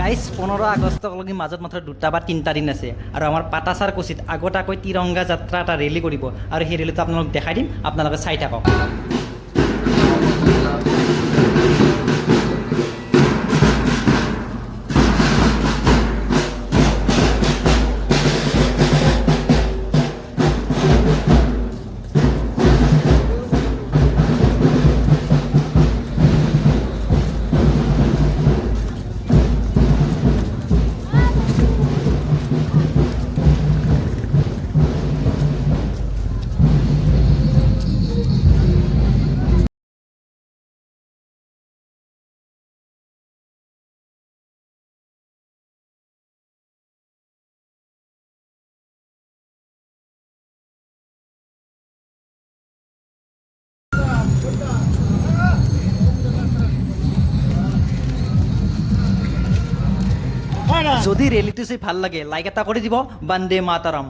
Guys 15 আগষ্টলৈকে মাজত মাত্ৰ 2টা বা 3টা দিন আছে আৰু আমাৰ পাটাচাৰকুছিত আগতীয়াকৈ তিৰংগা যাত্ৰা এটা ৰেলী কৰিব আৰু সেই ৰেলীটো আপোনালোক দেখাই দিম, আপোনালোকে চাই থাকক। যদি ৰেলীটো চাই ভাল লাগে লাইক এটা কৰি দিব। বন্দে মাতাৰাম।